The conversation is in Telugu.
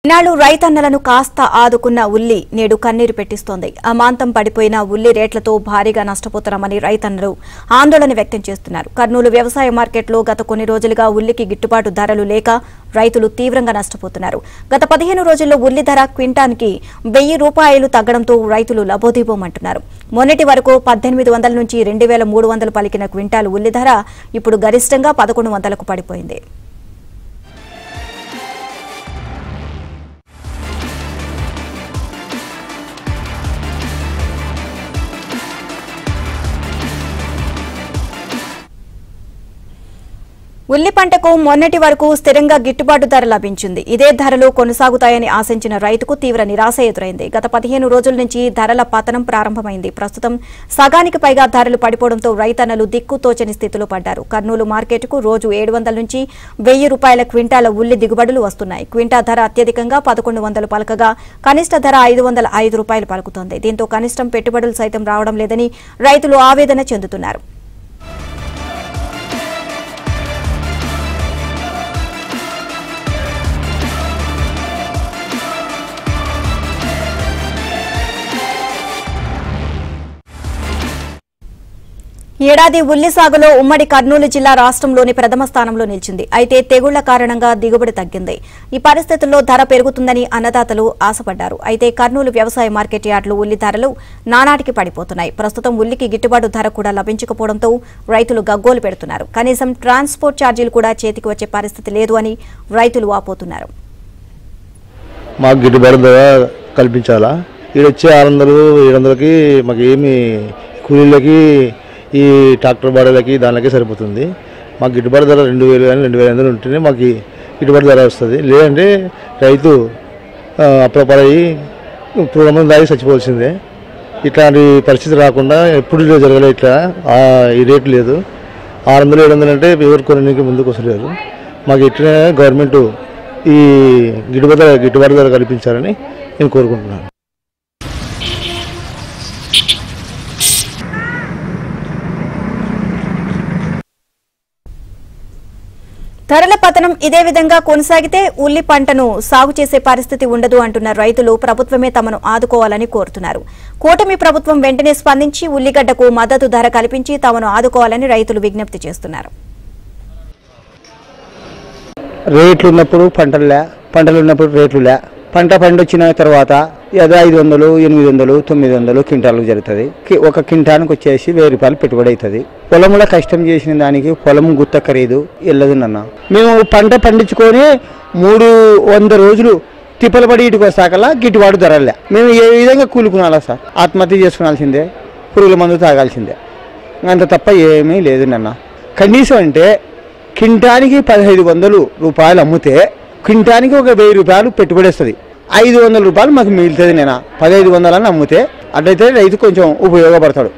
నాడు రైతన్నలను కాస్త ఆదుకున్న ఉల్లి నేడు కన్నీరు పెట్టిస్తోంది. అమాంతం పడిపోయిన ఉల్లి రేట్లతో భారీగా నష్టపోతున్నామని రైతన్నలు ఆందోళన వ్యక్తం చేస్తున్నారు. కర్నూలు వ్యవసాయ మార్కెట్లో గత కొన్ని రోజులుగా ఉల్లికి గిట్టుబాటు ధరలు లేక రైతులు తీవ్రంగా నష్టపోతున్నారు. గత 15 రోజుల్లో ఉల్లి ధర క్వింటానికి 1000 రూపాయలు తగ్గడంతో రైతులు లబోదీబోమంటున్నారు. మొన్నటి వరకు 1800 నుంచి 2300 పలికిన క్వింటాలు ఉల్లి ధర ఇప్పుడు గరిష్టంగా 1100కు పడిపోయింది. ఉల్లి పంటకు మొన్నటి వరకు స్థిరంగా గిట్టుబాటు ధర లభించింది. ఇదే ధరలు కొనసాగుతాయని ఆశించిన రైతుకు తీవ్ర నిరాశ ఎదురైంది. గత 15 రోజుల నుంచి ధరల పతనం ప్రారంభమైంది. ప్రస్తుతం సగానికి పైగా ధరలు పడిపోవడంతో రైతన్నలు దిక్కుతోచని స్థితిలో పడ్డారు. కర్నూలు మార్కెట్కు రోజు 700 నుంచి 1000 రూపాయల క్వింటాల ఉల్లి దిగుబడులు వస్తున్నాయి. క్వింటా ధర అత్యధికంగా 1100 పలకగా కనిష్ట ధర 505 రూపాయలు పలుకుతోంది. దీంతో కనిష్టం పెట్టుబడులు సైతం రావడం లేదని రైతులు ఆవేదన చెందుతున్నారు. ఏడాది ఉల్లి సాగులో ఉమ్మడి కర్నూలు జిల్లా రాష్ట్రంలోని ప్రథమ స్థానంలో నిలిచింది. అయితే తెగుళ్ల కారణంగా దిగుబడి తగ్గింది. ఈ పరిస్థితుల్లో ధర పెరుగుతుందని అన్నదాతలు ఆశపడ్డారు. అయితే కర్నూలు వ్యవసాయ మార్కెట్ యార్డులో ఉల్లి ధరలు నానాటికి పడిపోతున్నాయి. ప్రస్తుతం ఉల్లికి గిట్టుబాటు ధర కూడా లభించకపోవడంతో రైతులు గగ్గోలు పెడుతున్నారు. కనీసం ట్రాన్స్పోర్ట్ ఛార్జీలు కూడా చేతికి వచ్చే పరిస్థితి లేదు అని రైతులు వాపోతున్నారు. మాకు గిట్టుబాటు ధర కల్పించాలా? ఈడొచ్చే 600-700కి మాకు ఏమి కూలీలకి ఈ ట్రాక్టర్ బాడీలకి దానికి సరిపోతుంది. మాకు గిట్టుబాటు ధర 2000 కానీ 2500 ఉంటేనే మాకు గిట్టుబాటు ధర వస్తుంది. లేదంటే రైతు అప్రపడయి పూర్వం దాగి చచ్చిపోవాల్సిందే. ఇట్లాంటి పరిస్థితి రాకుండా ఎప్పుడు జరగలేదు. ఇట్లా ఈ రేటు లేదు. 600-700 అంటే ఎవరు కొనడానికి ముందుకు వస్తలేరు. మాకు ఇట్లనే గవర్నమెంట్ ఈ గిట్టుబాటు ధర కల్పించాలని నేను కోరుకుంటున్నాను. ధరల పతనం ఇదే విధంగా కొనసాగితే ఉల్లి పంటను సాగు చేసే పరిస్థితి ఉండదు అంటున్న రైతులు ప్రభుత్వమే తమను ఆదుకోవాలని కోరుతున్నారు. కూటమి ప్రభుత్వం వెంటనే స్పందించి ఉల్లిగడ్డకు మద్దతు ధర కల్పించి తమను ఆదుకోవాలని రైతులు విజ్ఞప్తి చేస్తున్నారు. రేట్లు ఉన్నప్పుడు పంటలు ఉన్నప్పుడు రేట్లు పంట పండొచ్చిన తర్వాత 500, 800, 900 క్వింటాలకు జరుగుతుంది. ఒక క్వింటానికి వచ్చేసి 1000 రూపాయలు పెట్టుబడి అవుతుంది. పొలంలో కష్టం చేసిన దానికి పొలం గుత్త ఖరీదు వెళ్ళదు నాన్న. మేము పంట పండించుకొని 300 రోజులు తిప్పలు పడి ఇటుకు వస్తాకల్లా గిట్టుబాటు ధరలే. మేము ఏ విధంగా కూలుకునాలా సార్? ఆత్మహత్య చేసుకునాల్సిందే, పురుగుల మందు తాగాల్సిందే, అంత తప్ప ఏమీ లేదు నాన్న. కనీసం అంటే క్వింటానికి 1500 రూపాయలు అమ్మితే క్వింటానికి ఒక 1000 రూపాయలు పెట్టుబడి వస్తుంది. 500 రూపాయలు మాకు మిగులుతుంది. నేను 1500 అని అమ్మితే అట్లయితే రైతు కొంచెం ఉపయోగపడతాడు.